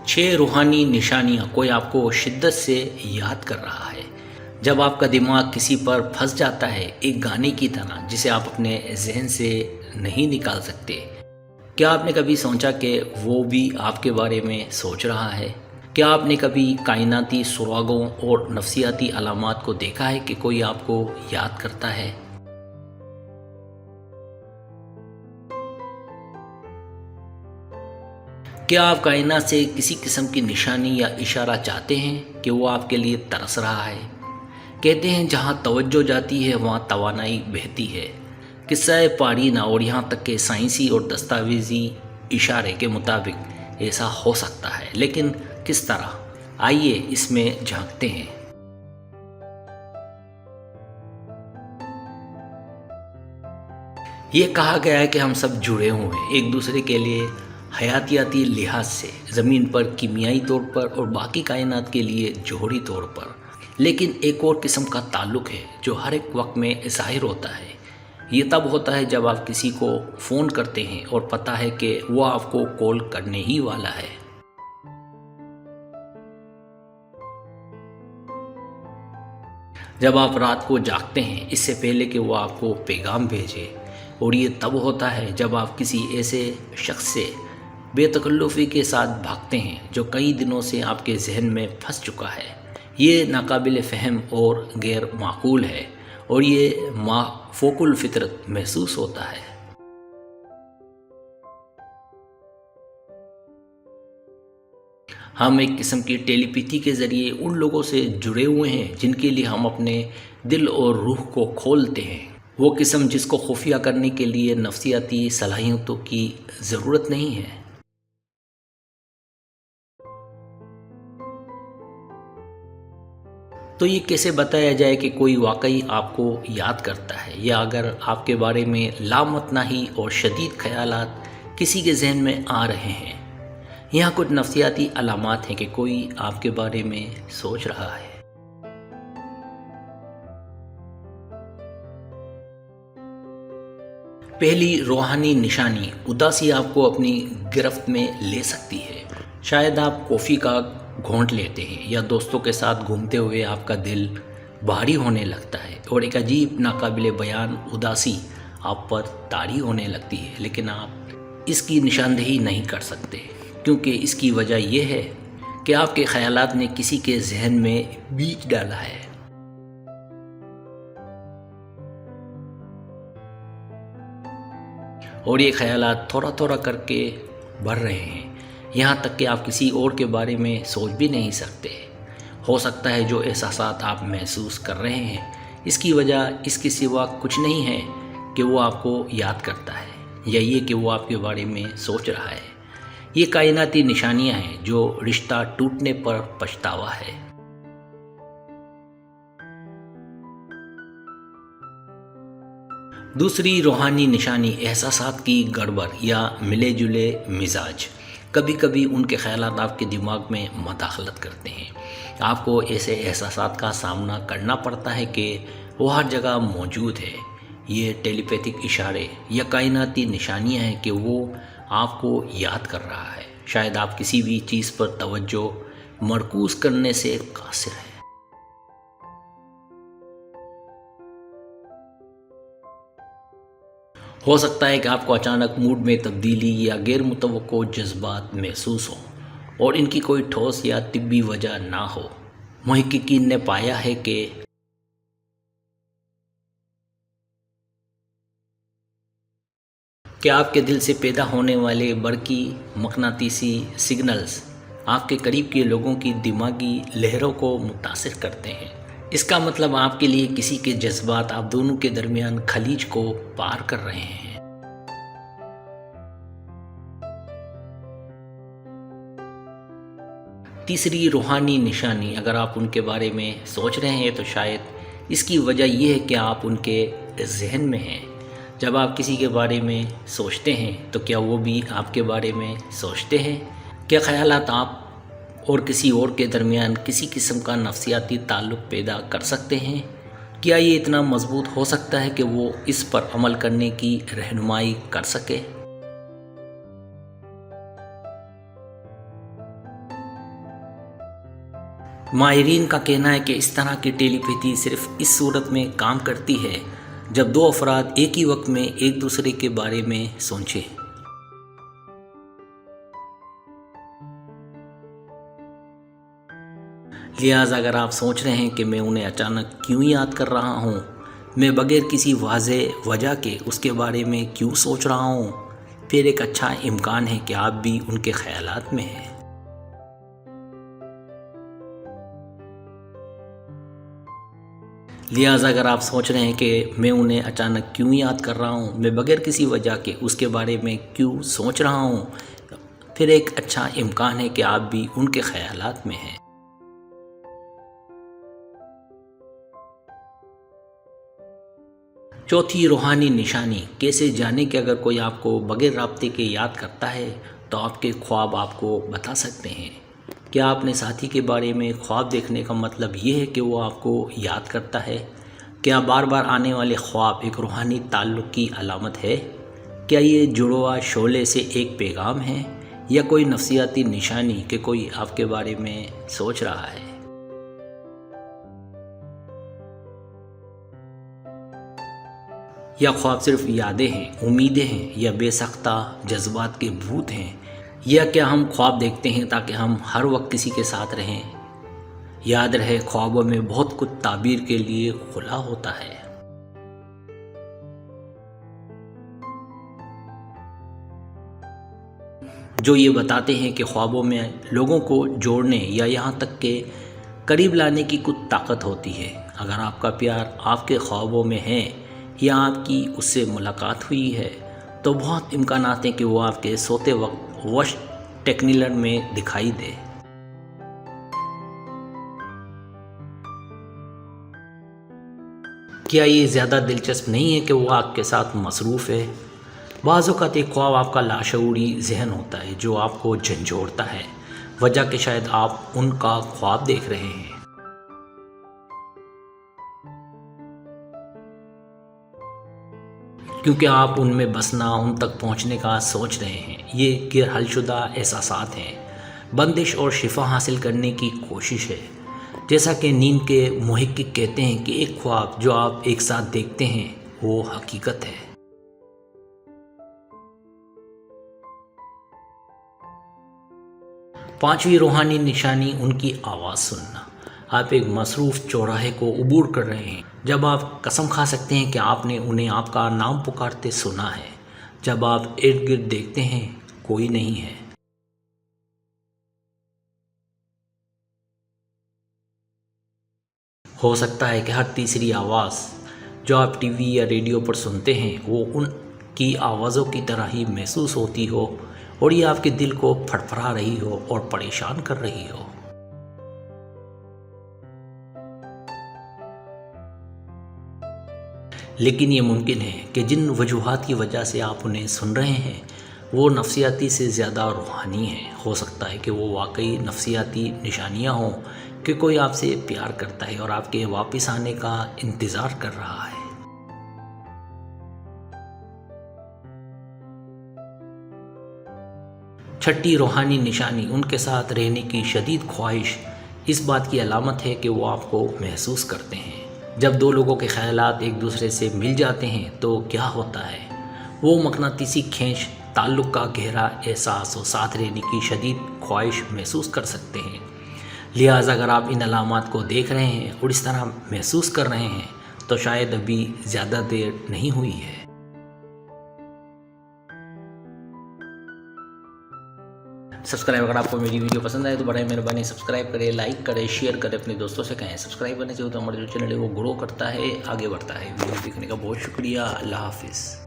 6 रूहानी निशानियाँ कोई आपको शिद्दत से याद कर रहा है। जब आपका दिमाग किसी पर फंस जाता है, एक गाने की तरह जिसे आप अपने जहन से नहीं निकाल सकते। क्या आपने कभी सोचा कि वो भी आपके बारे में सोच रहा है? क्या आपने कभी कायनाती सुरागों और नफ्सियाती अलामात को देखा है कि कोई आपको याद करता है? क्या आप कायनात से किसी किस्म की निशानी या इशारा चाहते हैं कि वो आपके लिए तरस रहा है? कहते हैं जहाँ तवज्जो जाती है वहाँ तवानाई बहती है। किस्सा पारीना और यहाँ तक के साइंसी और दस्तावेजी इशारे के मुताबिक ऐसा हो सकता है, लेकिन किस तरह? आइए इसमें झांकते हैं। ये कहा गया है कि हम सब जुड़े हुए हैं एक दूसरे के लिए हयातियाती लिहाज से, ज़मीन पर कीमियाई तौर पर और बाकी कायनात के लिए जोहरी तौर पर। लेकिन एक और किस्म का ताल्लुक़ है जो हर एक वक्त में ज़ाहिर होता है। ये तब होता है जब आप किसी को फ़ोन करते हैं और पता है कि वो आपको कॉल करने ही वाला है। जब आप रात को जागते हैं इससे पहले कि वो आपको पैगाम भेजे। और ये तब होता है जब आप किसी ऐसे शख्स से बेतकल्लुफ़ी के साथ भागते हैं जो कई दिनों से आपके जहन में फंस चुका है। ये नाकाबिल फ़हम और गैर माकूल है और ये माफ़ोकुल फ़ितरत महसूस होता है। हम एक किस्म की टेलीपैथी के ज़रिए उन लोगों से जुड़े हुए हैं जिनके लिए हम अपने दिल और रूह को खोलते हैं। वो किस्म जिसको खुफिया करने के लिए नफ्सियाती सलाहियतों की ज़रूरत नहीं है। तो ये कैसे बताया जाए कि कोई वाकई आपको याद करता है, या अगर आपके बारे में लामतनाही और शदीद ख्यालात किसी के जहन में आ रहे हैं? यहाँ कुछ नफ्सियाती अलामात हैं कि कोई आपके बारे में सोच रहा है। पहली रूहानी निशानी, उदासी आपको अपनी गिरफ्त में ले सकती है। शायद आप कॉफ़ी का घोंट लेते हैं या दोस्तों के साथ घूमते हुए आपका दिल भारी होने लगता है और एक अजीब नाकाबिले बयान उदासी आप पर तारी होने लगती है, लेकिन आप इसकी निशानदेही नहीं कर सकते क्योंकि इसकी वजह यह है कि आपके ख़यालात ने किसी के जहन में बीज डाला है। और ये ख़यालात थोड़ा थोड़ा करके बढ़ रहे हैं, यहाँ तक कि आप किसी और के बारे में सोच भी नहीं सकते। हो सकता है जो एहसासात आप महसूस कर रहे हैं इसकी वजह इसके सिवा कुछ नहीं है कि वो आपको याद करता है या ये कि वो आपके बारे में सोच रहा है। ये कायनाती निशानियाँ हैं जो रिश्ता टूटने पर पछतावा है। दूसरी रूहानी निशानी, एहसासात की गड़बड़ या मिले जुले मिजाज। कभी कभी उनके ख़यालात आपके दिमाग में मदाखलत करते हैं। आपको ऐसे एहसासात का सामना करना पड़ता है कि वो हर जगह मौजूद है। ये टेलीपैथिक इशारे या कायनाती निशानियाँ हैं कि वो आपको याद कर रहा है। शायद आप किसी भी चीज़ पर तवज्जो मरकूज़ करने से कासिर हैं। हो सकता है कि आपको अचानक मूड में तब्दीली या गैर मुतवक्को जज्बात महसूस हों और इनकी कोई ठोस या तिब्बी वजह ना हो। मुहक्किकीन ने पाया है कि आपके दिल से पैदा होने वाले बरकी मकनातीसी सिग्नल्स आपके करीब के लोगों की दिमागी लहरों को मुतासिर करते हैं। इसका मतलब आपके लिए किसी के जज्बात आप दोनों के दरमियान खलीज को पार कर रहे हैं। तीसरी रूहानी निशानी, अगर आप उनके बारे में सोच रहे हैं तो शायद इसकी वजह यह है कि आप उनके जहन में हैं। जब आप किसी के बारे में सोचते हैं तो क्या वो भी आपके बारे में सोचते हैं? क्या ख़यालात आप और किसी और के दरमियान किसी किस्म का नफ्सियाती ताल्लुक़ पैदा कर सकते हैं? क्या ये इतना मजबूत हो सकता है कि वो इस पर अमल करने की रहनुमाई कर सके? ماہرین کا کہنا ہے کہ اس طرح کی ٹیلی پیتھی صرف اس صورت میں کام کرتی ہے جب دو افراد ایک ہی وقت میں ایک دوسرے کے بارے میں سوچیں۔ لہٰذا اگر آپ سوچ رہے ہیں کہ میں انہیں اچانک کیوں یاد کر رہا ہوں، میں بغیر کسی واضح وجہ کے اس کے بارے میں کیوں سوچ رہا ہوں، پھر ایک اچھا امکان ہے کہ آپ بھی ان کے خیالات میں ہیں۔ لہٰذا اگر آپ سوچ رہے ہیں کہ میں انہیں اچانک کیوں یاد کر رہا ہوں، میں بغیر کسی وجہ کے اس کے بارے میں کیوں سوچ رہا ہوں، پھر ایک اچھا امکان ہے کہ آپ بھی ان کے خیالات میں ہیں۔ چوتھی روحانی نشانی، کیسے جانیں کہ اگر کوئی آپ کو بغیر رابطے کے یاد کرتا ہے تو آپ کے خواب آپ کو بتا سکتے ہیں۔ کیا اپنے ساتھی کے بارے میں خواب دیکھنے کا مطلب یہ ہے کہ وہ آپ کو یاد کرتا ہے؟ کیا بار بار آنے والے خواب ایک روحانی تعلق کی علامت ہے؟ کیا یہ جڑواں شعلے سے ایک پیغام ہے یا کوئی نفسیاتی نشانی کہ کوئی آپ کے بارے میں سوچ رہا ہے؟ یا خواب صرف یادیں ہیں، امیدیں ہیں یا بے ساختہ جذبات کے بھوت ہیں؟ یا کیا ہم خواب دیکھتے ہیں تاکہ ہم ہر وقت کسی کے ساتھ رہیں؟ یاد رہے، خوابوں میں بہت کچھ تعبیر کے لیے کھلا ہوتا ہے۔ جو یہ بتاتے ہیں کہ خوابوں میں لوگوں کو جوڑنے یا یہاں تک کہ قریب لانے کی کچھ طاقت ہوتی ہے۔ اگر آپ کا پیار آپ کے خوابوں میں ہے یا آپ کی اس سے ملاقات ہوئی ہے تو بہت امکانات ہیں کہ وہ آپ کے سوتے وقت وش ٹیکنیلر میں دکھائی دے۔ کیا یہ زیادہ دلچسپ نہیں ہے کہ وہ آپ کے ساتھ مصروف ہے؟ بعض اوقات ایک خواب آپ کا لاشعوری ذہن ہوتا ہے جو آپ کو جھنجھوڑتا ہے، وجہ کہ شاید آپ ان کا خواب دیکھ رہے ہیں۔ کیونکہ آپ ان میں بسنا، ان تک پہنچنے کا سوچ رہے ہیں۔ یہ غیر حل شدہ احساسات ہیں، بندش اور شفا حاصل کرنے کی کوشش ہے۔ جیسا کہ نیند کے محقق کہتے ہیں کہ ایک خواب جو آپ ایک ساتھ دیکھتے ہیں وہ حقیقت ہے۔ پانچویں روحانی نشانی، ان کی آواز سننا۔ آپ ایک مصروف چوراہے کو عبور کر رہے ہیں جب آپ قسم کھا سکتے ہیں کہ آپ نے انہیں آپ کا نام پکارتے سنا ہے۔ جب آپ ارد گرد دیکھتے ہیں، کوئی نہیں ہے۔ ہو سکتا ہے کہ ہر تیسری آواز جو آپ ٹی وی یا ریڈیو پر سنتے ہیں وہ ان کی آوازوں کی طرح ہی محسوس ہوتی ہو اور یہ آپ کے دل کو پھڑپھڑا رہی ہو اور پریشان کر رہی ہو۔ لیکن یہ ممکن ہے کہ جن وجوہات کی وجہ سے آپ انہیں سن رہے ہیں وہ نفسیاتی سے زیادہ روحانی ہیں۔ ہو سکتا ہے کہ وہ واقعی نفسیاتی نشانیاں ہوں کہ کوئی آپ سے پیار کرتا ہے اور آپ کے واپس آنے کا انتظار کر رہا ہے۔ چھٹی روحانی نشانی، ان کے ساتھ رہنے کی شدید خواہش اس بات کی علامت ہے کہ وہ آپ کو محسوس کرتے ہیں۔ جب دو لوگوں کے خیالات ایک دوسرے سے مل جاتے ہیں تو کیا ہوتا ہے؟ وہ مقناطیسی کھینچ، تعلق کا گہرا احساس اور ساتھ رہنے کی شدید خواہش محسوس کر سکتے ہیں۔ لہٰذا اگر آپ ان علامات کو دیکھ رہے ہیں اور اس طرح محسوس کر رہے ہیں تو شاید ابھی زیادہ دیر نہیں ہوئی ہے۔ سبسکرائب، اگر آپ کو میری ویڈیو پسند آئے تو برائے مہربانی سبسکرائب کریں، لائک کریں، شیئر کریں، اپنے دوستوں سے کہیں۔ سبسکرائب کرنے سے تو ہمارا جو چینل ہے وہ گرو کرتا ہے، آگے بڑھتا ہے۔ ویڈیو دیکھنے کا بہت شکریہ۔ اللہ حافظ۔